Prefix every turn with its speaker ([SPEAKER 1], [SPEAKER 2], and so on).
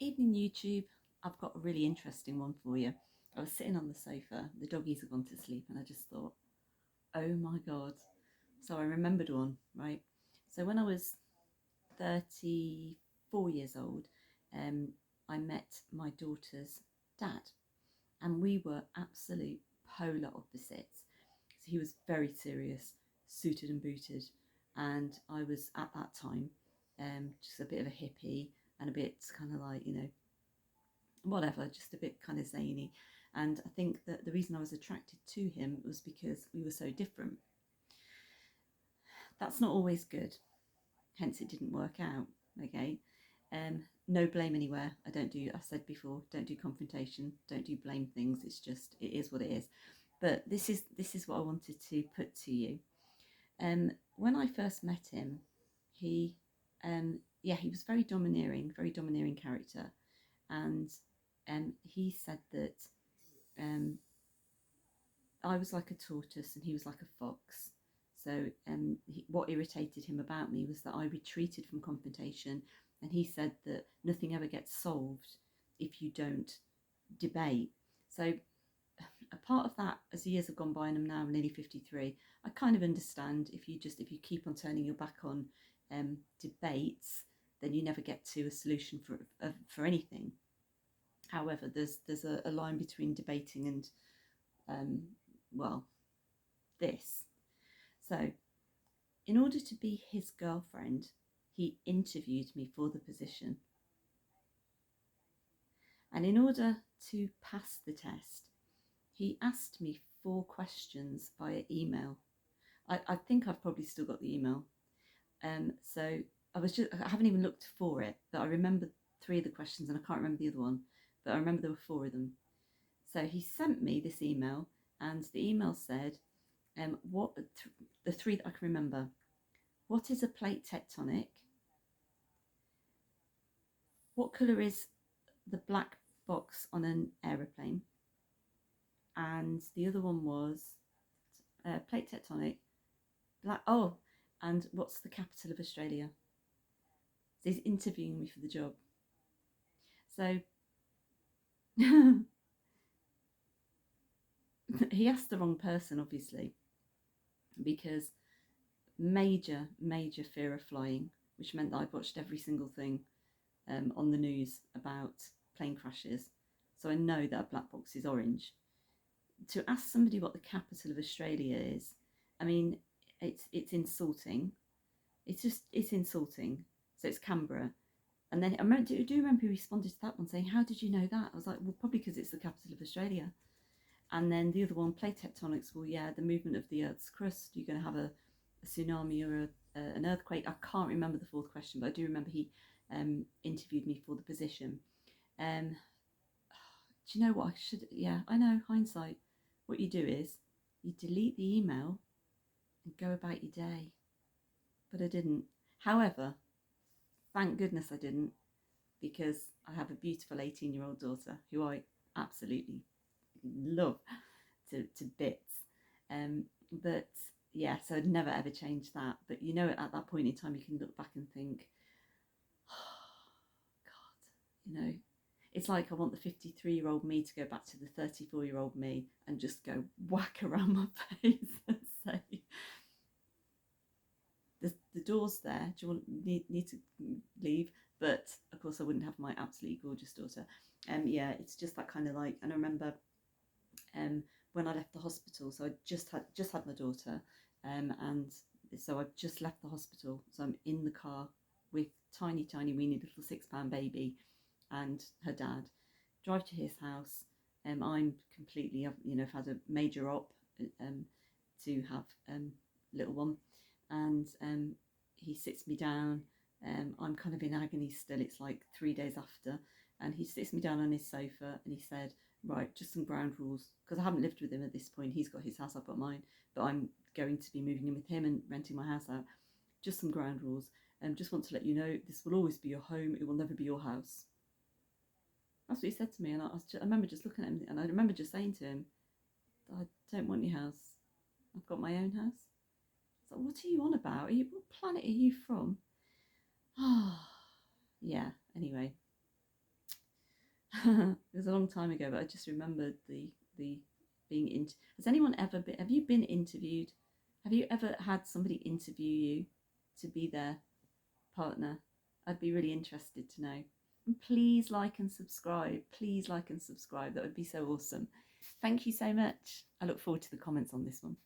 [SPEAKER 1] Evening YouTube, I've got a really interesting one for you. I was sitting on the sofa, the doggies had gone to sleep, and I just thought, oh my God. So I remembered one, right? So when I was 34 years old, um, I met my daughter's dad, and we were absolute polar opposites. So he was very serious, suited and booted, and I was at that time just a bit of a hippie and a bit kind of like, whatever, just a bit kind of zany. And I think that the reason I was attracted to him was because we were so different. That's not always good, hence it didn't work out. Okay. No blame anywhere. I said before, don't do confrontation, don't do blame things. It's just, it is what it is. But this is what I wanted to put to you. When I first met him, he he was very domineering character. And he said that um, I was like a tortoise and he was like a fox. So what irritated him about me was that I retreated from confrontation, and he said that nothing ever gets solved if you don't debate. So a part of that, as the years have gone by and I'm now nearly 53, I kind of understand if you keep on turning your back on debates, then you never get to a solution for anything. However, there's a line between debating and um, well, this. So, in order to be his girlfriend, he interviewed me for the position. And in order to pass the test, he asked me 4 questions via email. I think I've probably still got the email. So I haven't even looked for it, but I remember 3 of the questions and I can't remember the other one, but I remember there were 4 of them. So he sent me this email, and the email said, the 3 that I can remember. What is a plate tectonic? What colour is the black box on an aeroplane? And the other one was plate tectonic, black. Oh, and what's the capital of Australia? So he's interviewing me for the job. So he asked the wrong person, obviously, because major fear of flying, which meant that I watched every single thing on the news about plane crashes. So I know that a black box is orange. To ask somebody what the capital of Australia is, I mean, it's insulting. It's insulting. So it's Canberra. And then I do remember he responded to that one saying, "How did you know that?" I was like, "Well, probably because it's the capital of Australia." And then the other one, plate tectonics. Well, yeah, the movement of the Earth's crust. You're going to have a tsunami or an earthquake. I can't remember the 4th question, but I do remember he interviewed me for the position. Um, do you know what I should? Yeah, I know, hindsight. What you do is you delete the email and go about your day. But I didn't. However, thank goodness I didn't, because I have a beautiful 18-year-old daughter who I absolutely love to bits. But yeah, so I'd never ever change that. But at that point in time, you can look back and think, oh, God, it's like I want the 53-year-old me to go back to the 34-year-old me and just go whack around my face and say, the door's there. Do you need to leave? But of course, I wouldn't have my absolutely gorgeous daughter. Yeah, it's just that kind of like. And I remember, when I left the hospital. So I just had my daughter, and so I've just left the hospital. So I'm in the car with tiny weeny little 6-pound baby and her dad. Drive to his house. I'm completely, I've had a major op um, to have little one, and he sits me down. I'm kind of in agony still. It's like 3 days after, and he sits me down on his sofa and he said, "Right, just some ground rules, because I haven't lived with him at this point. He's got his house, I've got mine, but I'm going to be moving in with him and renting my house out. Just some ground rules. Just want to let you know, this will always be your home. It will never be your house." That's what he said to me, and I remember just looking at him, and I remember just saying to him, "I don't want your house. I've got my own house." So what are you on about? What planet are you from? Ah, yeah. Anyway, It was a long time ago, but I just remembered the being in. Has anyone ever been? Have you been interviewed? Have you ever had somebody interview you to be their partner? I'd be really interested to know. And please like and subscribe. Please like and subscribe. That would be so awesome. Thank you so much. I look forward to the comments on this one.